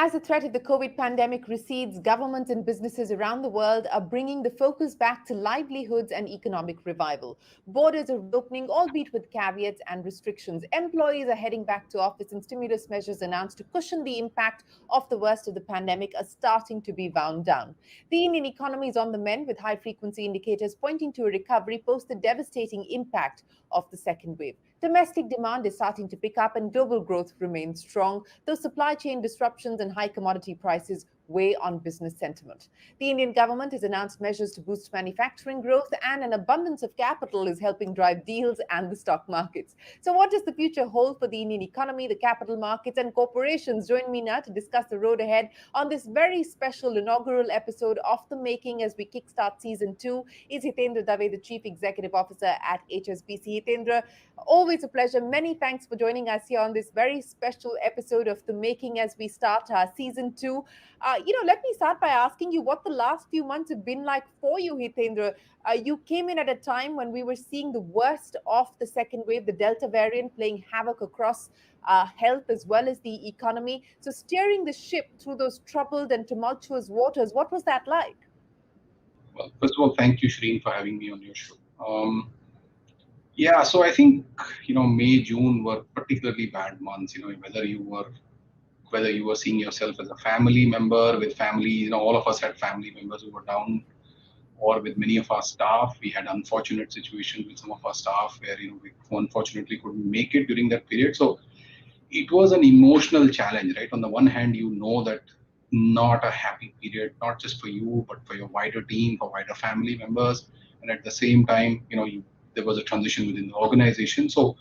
As the threat of the COVID pandemic recedes, governments and businesses around the world are bringing the focus back to livelihoods and economic revival. Borders are reopening, albeit with caveats and restrictions. Employees are heading back to office, and stimulus measures announced to cushion the impact of the worst of the pandemic are starting to be wound down. The Indian economy is on the mend, with high-frequency indicators pointing to a recovery post the devastating impact of the second wave. Domestic demand is starting to pick up and global growth remains strong, though supply chain disruptions and high commodity prices weigh on business sentiment. The Indian government has announced measures to boost manufacturing growth, and an abundance of capital is helping drive deals and the stock markets. So what does the future hold for the Indian economy, the capital markets and corporations? Join me now to discuss the road ahead on this very special inaugural episode of The Making as we kickstart season 2 is Hitendra Dave, the Chief Executive Officer at HSBC. Hitendra, always a pleasure. Many thanks for joining us here on this very special episode of The Making as we start our season 2. Let me start by asking you what the last few months have been like for you, Hitendra. You came in at a time when we were seeing the worst of the second wave, the Delta variant playing havoc across health as well as the economy. So steering the ship through those troubled and tumultuous waters, what was that like? Well, first of all, thank you, Shireen, for having me on your show. So I think, May, June were particularly bad months, whether you were seeing yourself as a family member with family, all of us had family members who were down, or with many of our staff. We had unfortunate situations with some of our staff where, we unfortunately couldn't make it during that period. So it was an emotional challenge, right? On the one hand, that not a happy period, not just for you, but for your wider team, for wider family members. And at the same time, there was a transition within the organization. So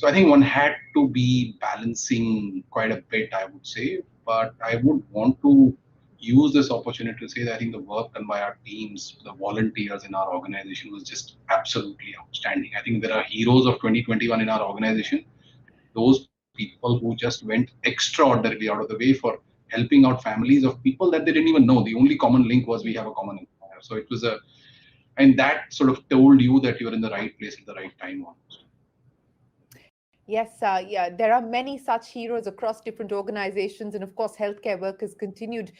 I think one had to be balancing quite a bit, I would say. But I would want to use this opportunity to say that I think the work done by our teams, the volunteers in our organization was just absolutely outstanding. I think there are heroes of 2021 in our organization. Those people who just went extraordinarily out of the way for helping out families of people that they didn't even know. The only common link was we have a common employer. So it was and that sort of told you that you're in the right place at the right time almost. Yes, there are many such heroes across different organizations, and of course, healthcare workers continued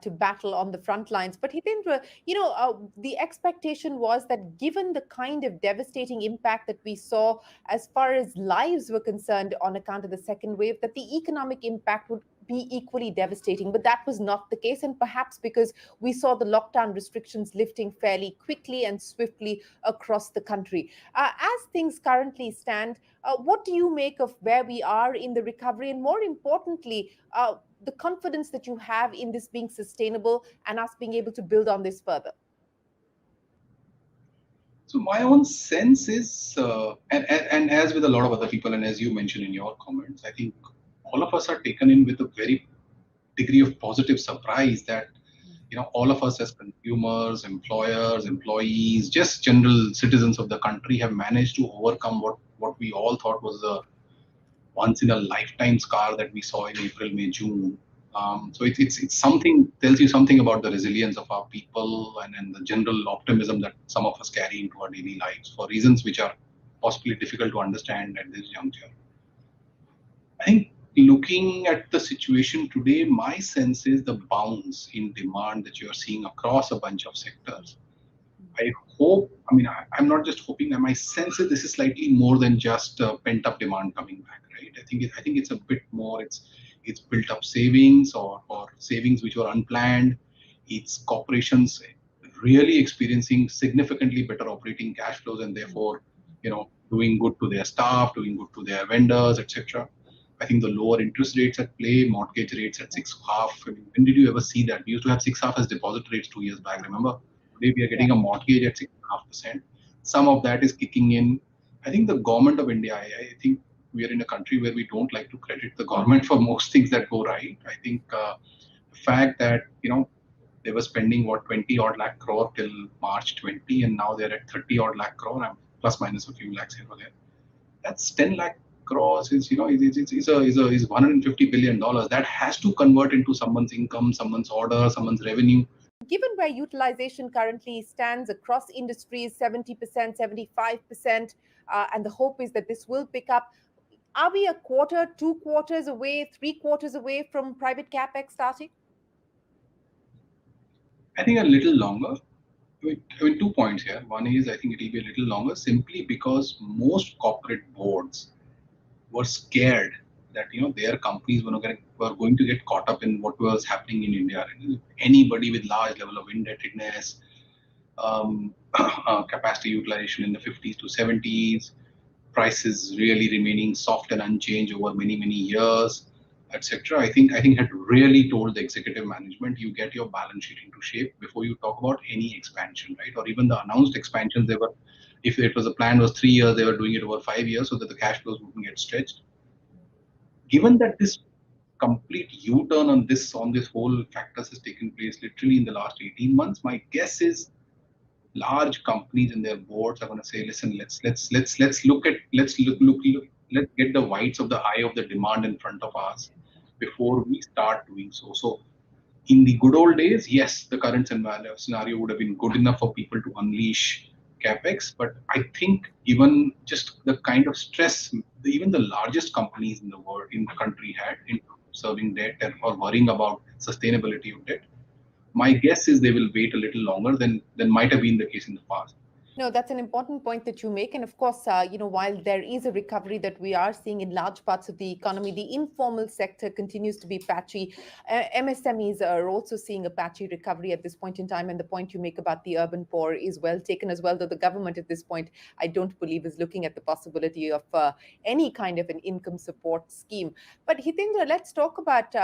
to battle on the front lines. But Hitendra, the expectation was that given the kind of devastating impact that we saw as far as lives were concerned on account of the second wave, that the economic impact would be equally devastating. But that was not the case, and perhaps because we saw the lockdown restrictions lifting fairly quickly and swiftly across the country. As things currently stand, what do you make of where we are in the recovery, and more importantly, the confidence that you have in this being sustainable and us being able to build on this further? So my own sense is, and as with a lot of other people, and as you mentioned in your comments, I think all of us are taken in with a very degree of positive surprise that, all of us as consumers, employers, employees, just general citizens of the country have managed to overcome what we all thought was a once in a lifetime scar that we saw in April, May, June. So it's something, tells you something about the resilience of our people and the general optimism that some of us carry into our daily lives for reasons which are possibly difficult to understand at this juncture. I think looking at the situation today, my sense is the bounce in demand that you are seeing across a bunch of sectors. I'm not just hoping that my sense is this is slightly more than just pent-up demand coming back, right? I think it's a bit more. It's built up savings or savings which were unplanned. It's corporations really experiencing significantly better operating cash flows and therefore, doing good to their staff, doing good to their vendors, etc. I think the lower interest rates at play, mortgage rates at 6.5%. When did you ever see that? We used to have 6.5% as deposit rates 2 years back, remember? Today we are getting a mortgage at 6.5%. Some of that is kicking in. I think the government of India, I think we are in a country where we don't like to credit the government for most things that go right. I think the fact that, they were spending 20 odd lakh crore till March 20, and now they're at 30 odd lakh crore, plus minus a few lakhs here or there. That's 10 lakh crores is $150 billion. That has to convert into someone's income, someone's order, someone's revenue. Given where utilization currently stands across industries, 70%, 75%, and the hope is that this will pick up, Are we a quarter, 2 quarters away, 3 quarters away from private capex starting? I think a little longer. I mean, 2 points here. One is I think it will be a little longer simply because most corporate boards were scared that their companies were going to get caught up in what was happening in India. Anybody with large level of indebtedness, capacity utilization in the 50s to 70s, prices really remaining soft and unchanged over many years, etc. I think had really told the executive management, you get your balance sheet into shape before you talk about any expansion, right? Or even the announced expansions, they were, if it was a plan was 3 years, they were doing it over 5 years so that the cash flows wouldn't get stretched. Given that this complete U-turn on this whole factors has taken place literally in the last 18 months, my guess is large companies and their boards are going to say, listen, let's look at let's get the whites of the eye of the demand in front of us before we start doing so. So in the good old days, yes, the current scenario would have been good enough for people to unleash capex, but I think even just the kind of stress even the largest companies in the world, in the country, had in serving debt and or worrying about sustainability of debt, my guess is they will wait a little longer than might have been the case in the past. No, that's an important point that you make. And of course, while there is a recovery that we are seeing in large parts of the economy, the informal sector continues to be patchy. MSMEs are also seeing a patchy recovery at this point in time. And the point you make about the urban poor is well taken as well, though the government at this point, I don't believe, is looking at the possibility of any kind of an income support scheme. But Hitendra, let's talk about,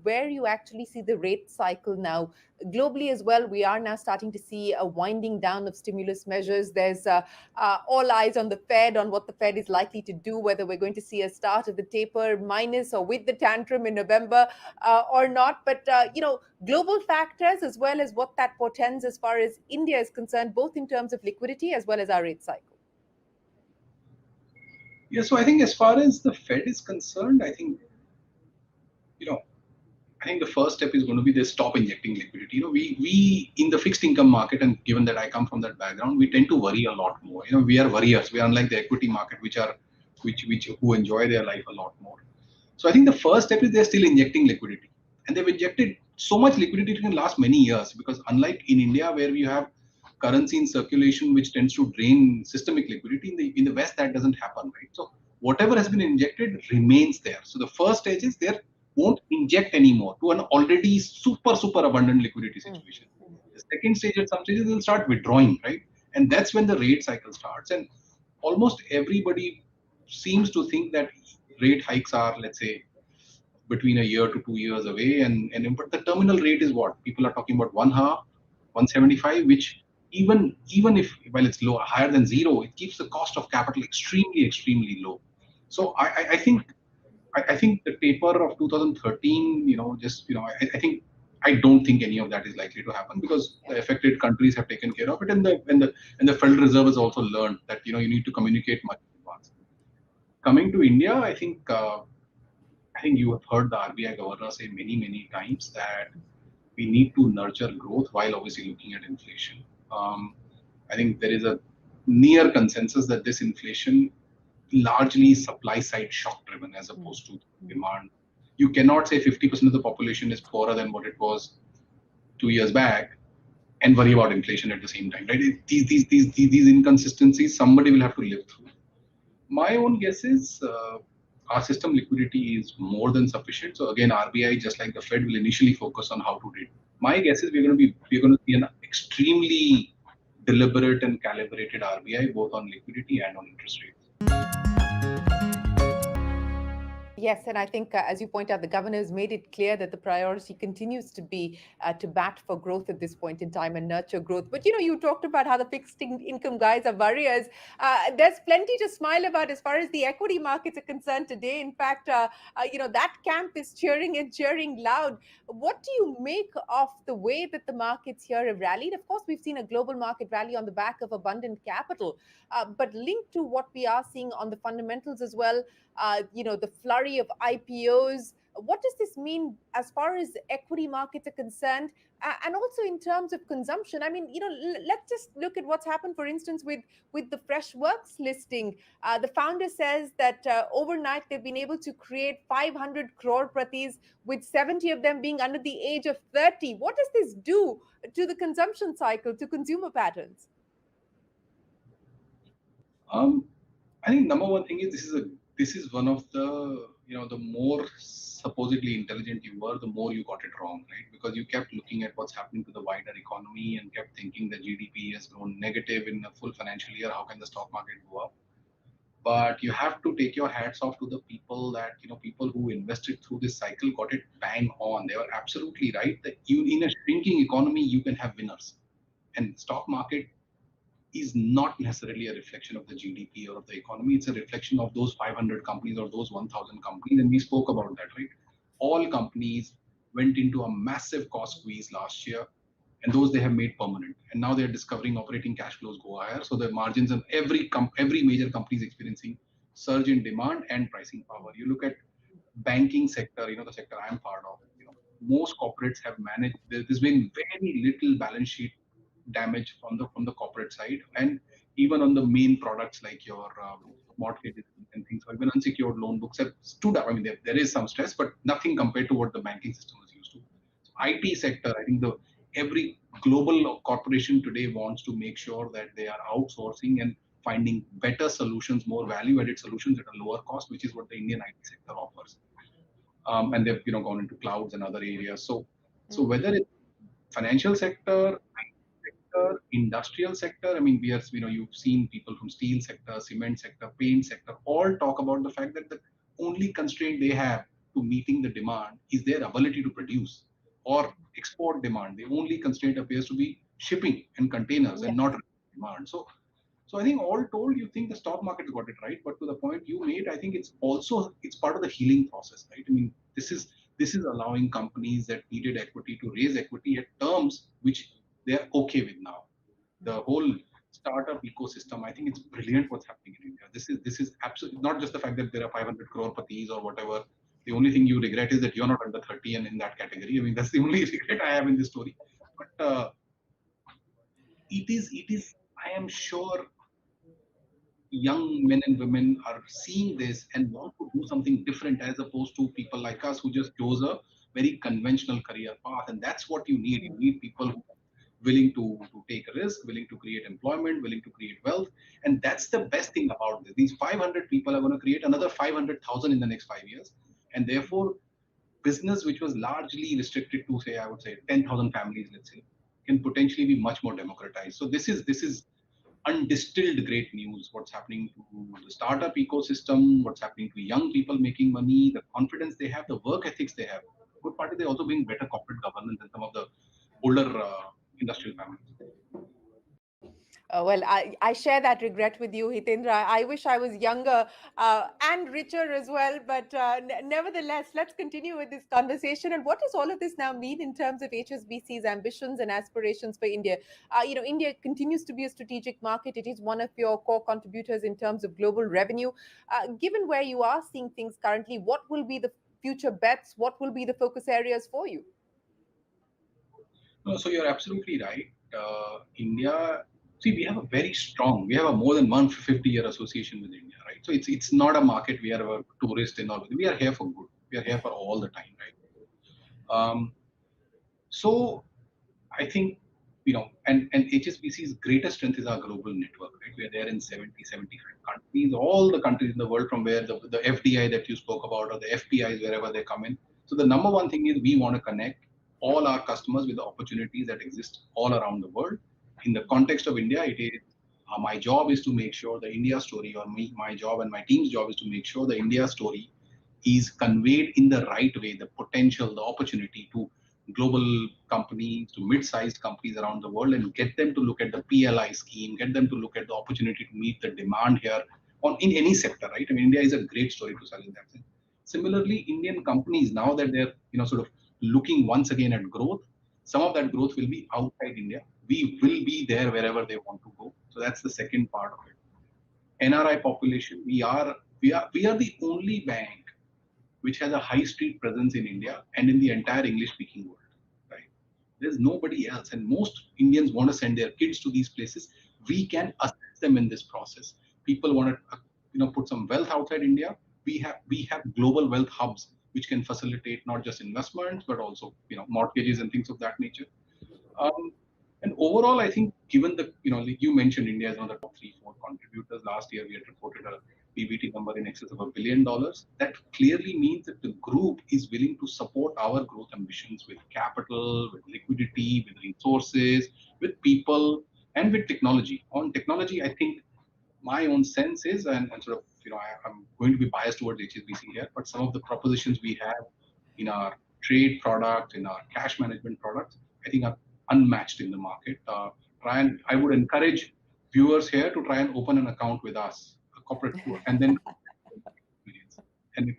where you actually see the rate cycle now. Globally as well, we are now starting to see a winding down of stimulus measures. There's all eyes on the Fed, on what the Fed is likely to do, whether we're going to see a start of the taper minus or with the tantrum in November or not. But, global factors as well as what that portends as far as India is concerned, both in terms of liquidity as well as our rate cycle. Yeah, so I think as far as the Fed is concerned, you know, I think the first step is going to be they stop injecting liquidity. We in the fixed income market, and given that I come from that background, we tend to worry a lot more. We are worriers. We are unlike the equity market, which who enjoy their life a lot more. So I think the first step is they're still injecting liquidity, and they've injected so much liquidity it can last many years. Because unlike in India, where we have currency in circulation which tends to drain systemic liquidity, in the West that doesn't happen, right? So whatever has been injected remains there. So the first stage is there won't inject anymore to an already super abundant liquidity situation. The second stage, at some stages, they'll start withdrawing, right? And that's when the rate cycle starts. And almost everybody seems to think that rate hikes are, let's say, between a year to 2 years away. But the terminal rate is what people are talking about: one half, 175, which even if while it's low, higher than zero, it keeps the cost of capital extremely low. So I think the taper of 2013, I don't think any of that is likely to happen because the affected countries have taken care of it, and the Federal Reserve has also learned that you need to communicate much in advance. Coming to India, I think you have heard the RBI governor say many times that we need to nurture growth while obviously looking at inflation. I think there is a near consensus that this inflation largely supply side shock driven as opposed to demand. You cannot say 50% of the population is poorer than what it was 2 years back and worry about inflation at the same time, right? These inconsistencies somebody will have to live through. My own guess is our system liquidity is more than sufficient. So again, RBI, just like the Fed, will initially focus on how to do it. My guess is we're going to see an extremely deliberate and calibrated RBI both on liquidity and on interest rates. Yes, and I think, as you point out, the governor has made it clear that the priority continues to be to bat for growth at this point in time and nurture growth. But, you talked about how the fixed income guys are worriers. There's plenty to smile about as far as the equity markets are concerned today. In fact, that camp is cheering and cheering loud. What do you make of the way that the markets here have rallied? Of course, we've seen a global market rally on the back of abundant capital, but linked to what we are seeing on the fundamentals as well. The flurry of IPOs, What does this mean as far as equity markets are concerned, and also in terms of consumption? I mean, let's just look at what's happened, for instance, with the Fresh Works listing. The founder says that overnight they've been able to create 500 crore pratis, with 70 of them being under the age of 30. What does this do to the consumption cycle, to consumer patterns? I think number one thing is this is one of the the more supposedly intelligent you were, the more you got it wrong, right? Because you kept looking at what's happening to the wider economy and kept thinking that GDP has grown negative in a full financial year. How can the stock market go up? But you have to take your hats off to the people that people who invested through this cycle got it bang on. They were absolutely right that you in a shrinking economy you can have winners, and stock market is not necessarily a reflection of the GDP or of the economy. It's a reflection of those 500 companies or those 1,000 companies. And we spoke about that, right? All companies went into a massive cost squeeze last year, and those they have made permanent. And now they're discovering operating cash flows go higher. So the margins in every major company is experiencing surge in demand and pricing power. You look at banking sector, the sector I'm part of, most corporates have managed. There's been very little balance sheet damage from the corporate side, and even on the main products like your mortgages and things, or even unsecured loan books have stood up. I mean, there is some stress, but nothing compared to what the banking system was used to. So IT sector, I think every global corporation today wants to make sure that they are outsourcing and finding better solutions, more value-added solutions at a lower cost, which is what the Indian IT sector offers. And they've gone into clouds and other areas. So whether it's financial sector, industrial sector. I mean, you've seen people from steel sector, cement sector, paint sector, all talk about the fact that the only constraint they have to meeting the demand is their ability to produce or export demand. The only constraint appears to be shipping and containers and not demand. So I think all told, you think the stock market got it right, but to the point you made, I think it's part of the healing process, right? I mean, this is allowing companies that needed equity to raise equity at terms which they are okay with now. The whole startup ecosystem, I think it's brilliant what's happening in India. This is absolutely not just the fact that there are 500 crore patis or whatever. The only thing you regret is that you're not under 30 and in that category. I mean, that's the only regret I have in this story. But it is. I am sure young men and women are seeing this and want to do something different, as opposed to people like us who just chose a very conventional career path. And that's what you need. You need people who are willing to take a risk, willing to create employment, willing to create wealth. And that's the best thing about this. These 500 people are going to create another 500,000 in the next 5 years. And therefore, business which was largely restricted to, say, I would say 10,000 families, let's say, can potentially be much more democratized. So this is undistilled great news. What's happening to the startup ecosystem, what's happening to young people making money, the confidence they have, the work ethics they have. Good part is they're also being better corporate governance than some of the older industrial families. Well, I share that regret with you, Hitendra. I wish I was younger and richer as well. But nevertheless, let's continue with this conversation. And what does all of this now mean in terms of HSBC's ambitions and aspirations for India? India continues to be a strategic market. It is one of your core contributors in terms of global revenue. Given where you are seeing things currently, what will be the future bets? What will be the focus areas for you? No, so you're absolutely right. India, see, we have a more than 150-year association with India, right? So it's not a market we are a tourist in. All we are here for good. We are here for all the time, right? So I think, and HSBC's greatest strength is our global network, right? We are there in 70, 75 countries, all the countries in the world from where the FDI that you spoke about, or the FPIs, wherever they come in. So the number one thing is we want to connect all our customers with the opportunities that exist all around the world. In the context of India, it is my job is to make sure the India story, or my job and my team's job is to make sure the India story is conveyed in the right way, the potential, the opportunity to global companies, to mid-sized companies around the world, and get them to look at the PLI scheme, get them to look at the opportunity to meet the demand here in any sector, right? I mean, India is a great story to sell in that sense. Similarly, Indian companies, now that they're sort of looking once again at growth, some of that growth will be outside India. We will be there wherever they want to go. So that's the second part of it. NRI population, we are the only bank which has a high street presence in India and in the entire English-speaking world. Right? There's nobody else, and most Indians want to send their kids to these places. We can assist them in this process. People want to, put some wealth outside India. We have global wealth hubs which can facilitate not just investments but also mortgages and things of that nature. Um, and overall, I think given the, like you mentioned, India is one of the top three, four contributors. Last year, we had reported a PBT number in excess of $1 billion. That clearly means that the group is willing to support our growth ambitions with capital, with liquidity, with resources, with people, and with technology. On technology, I think my own sense is, and sort of, I'm going to be biased towards HSBC here, but some of the propositions we have in our trade product, in our cash management products, I think are unmatched in the market. I would encourage viewers here to try and open an account with us, a corporate, and then experience. And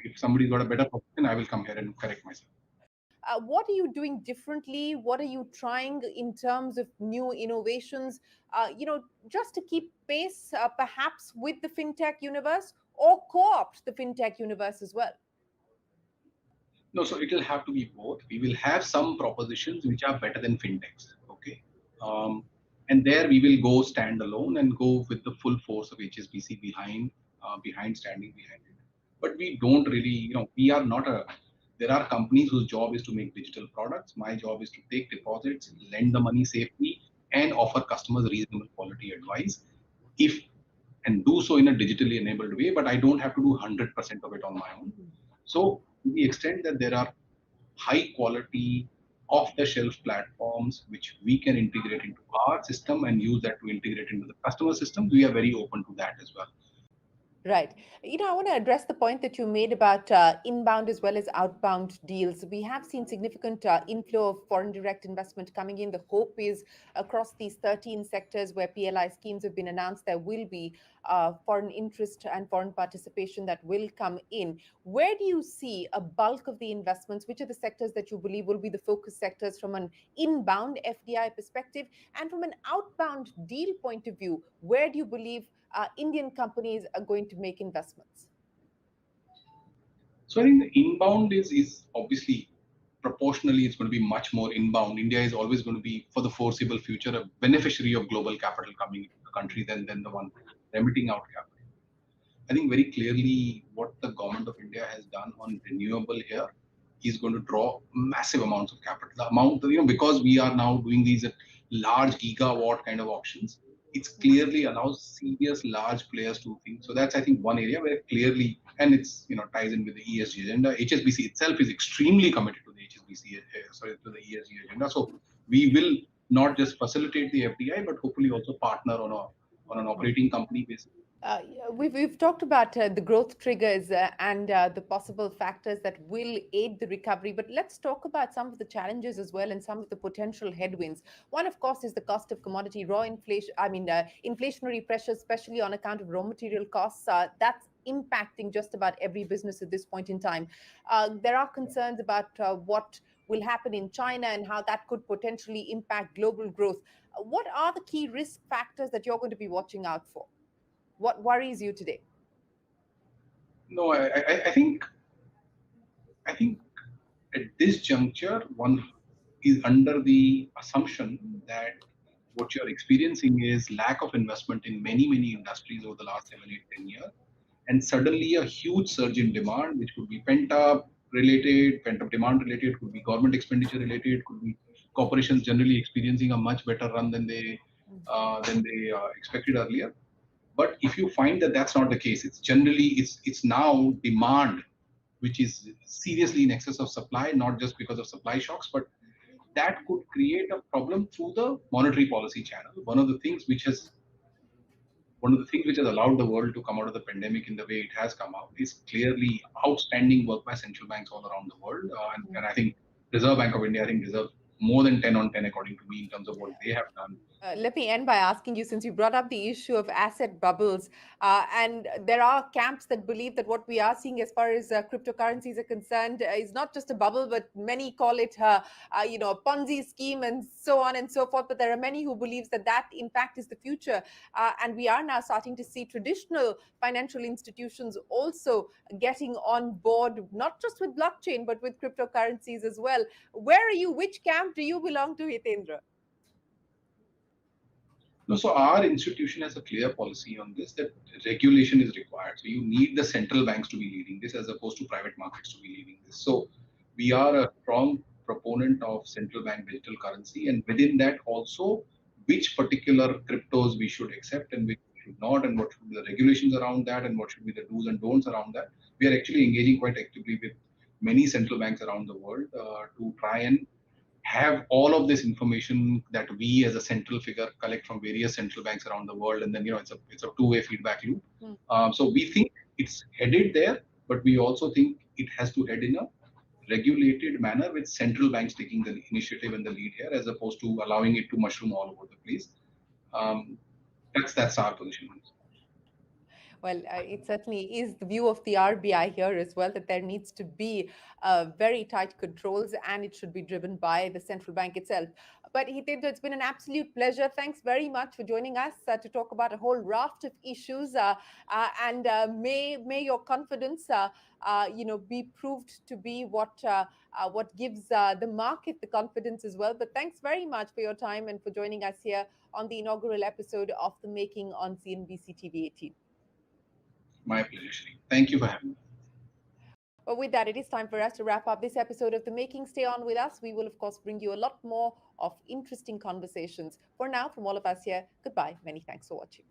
if somebody's got a better proposition, I will come here and correct myself. What are you doing differently? What are you trying in terms of new innovations, just to keep pace, perhaps with the fintech universe or co-opt the fintech universe as well? No, so it will have to be both. We will have some propositions which are better than fintechs. Okay. And there we will go standalone and go with the full force of HSBC standing behind it. But we don't really, we are not there are companies whose job is to make digital products. My job is to take deposits, lend the money safely, and offer customers reasonable quality advice. If and do so in a digitally enabled way, but I don't have to do 100% of it on my own. So to the extent that there are high quality off-the-shelf platforms which we can integrate into our system and use that to integrate into the customer systems, we are very open to that as well. Right. I want to address the point that you made about inbound as well as outbound deals. We have seen significant inflow of foreign direct investment coming in. The hope is across these 13 sectors where PLI schemes have been announced, there will be foreign interest and foreign participation that will come in. Where do you see a bulk of the investments? Which are the sectors that you believe will be the focus sectors from an inbound FDI perspective? And from an outbound deal point of view, where do you believe Indian companies are going to make investments? So I think the inbound is obviously proportionally it's going to be much more inbound. India is always going to be, for the foreseeable future, a beneficiary of global capital coming into the country than the one remitting out capital. I think very clearly what the government of India has done on renewable here is going to draw massive amounts of capital. The amount, because we are now doing these at large gigawatt kind of auctions, it clearly allows serious large players to think. So that's, I think, one area where clearly, and it's ties in with the ESG agenda. HSBC itself is extremely committed to the to the ESG agenda. So we will not just facilitate the FDI, but hopefully also partner on an operating company basis. We've talked about the growth triggers and the possible factors that will aid the recovery, but let's talk about some of the challenges as well and some of the potential headwinds. One, of course, is the cost of commodity, inflationary pressures, especially on account of raw material costs. That's impacting just about every business at this point in time. There are concerns about what will happen in China and how that could potentially impact global growth. What are the key risk factors that you're going to be watching out for? What worries you today? No, I think at this juncture, one is under the assumption that what you're experiencing is lack of investment in many industries over the last 7, 8, 10 years, and suddenly a huge surge in demand, which could be pent-up demand related, could be government expenditure related, could be corporations generally experiencing a much better run than they expected earlier. But if you find that that's not the case, it's now demand which is seriously in excess of supply, not just because of supply shocks, but that could create a problem through the monetary policy channel. One of the things which has allowed the world to come out of the pandemic in the way it has come out is clearly outstanding work by central banks all around the world. And I think Reserve Bank of India, deserves more than 10 on 10 according to me in terms of what they have done Let me end by asking you, since you brought up the issue of asset bubbles, and there are camps that believe that what we are seeing as far as cryptocurrencies are concerned is not just a bubble, but many call it, a Ponzi scheme and so on and so forth. But there are many who believes that that, in fact, is the future. And we are now starting to see traditional financial institutions also getting on board, not just with blockchain, but with cryptocurrencies as well. Where are you? Which camp do you belong to, Hitendra? No, so our institution has a clear policy on this that regulation is required. So you need the central banks to be leading this as opposed to private markets to be leading this. So we are a strong proponent of central bank digital currency, and within that also which particular cryptos we should accept and which we should not, and what should be the regulations around that, and what should be the do's and don'ts around that. We are actually engaging quite actively with many central banks around the world to try and have all of this information that we as a central figure collect from various central banks around the world, and then it's a two-way feedback loop. So we think it's headed there, but we also think it has to head in a regulated manner with central banks taking the initiative and the lead here, as opposed to allowing it to mushroom all over the place. um, that's our position on this. Well, it certainly is the view of the RBI here as well, that there needs to be very tight controls and it should be driven by the central bank itself. But Hitendra, it's been an absolute pleasure. Thanks very much for joining us to talk about a whole raft of issues. And may your confidence, be proved to be what gives the market the confidence as well. But thanks very much for your time and for joining us here on the inaugural episode of The Making on CNBC TV18. My pleasure, Shri. Thank you for having me. Well, with that, it is time for us to wrap up this episode of The Making. Stay on with us. We will, of course, bring you a lot more of interesting conversations. For now, from all of us here, goodbye. Many thanks for watching.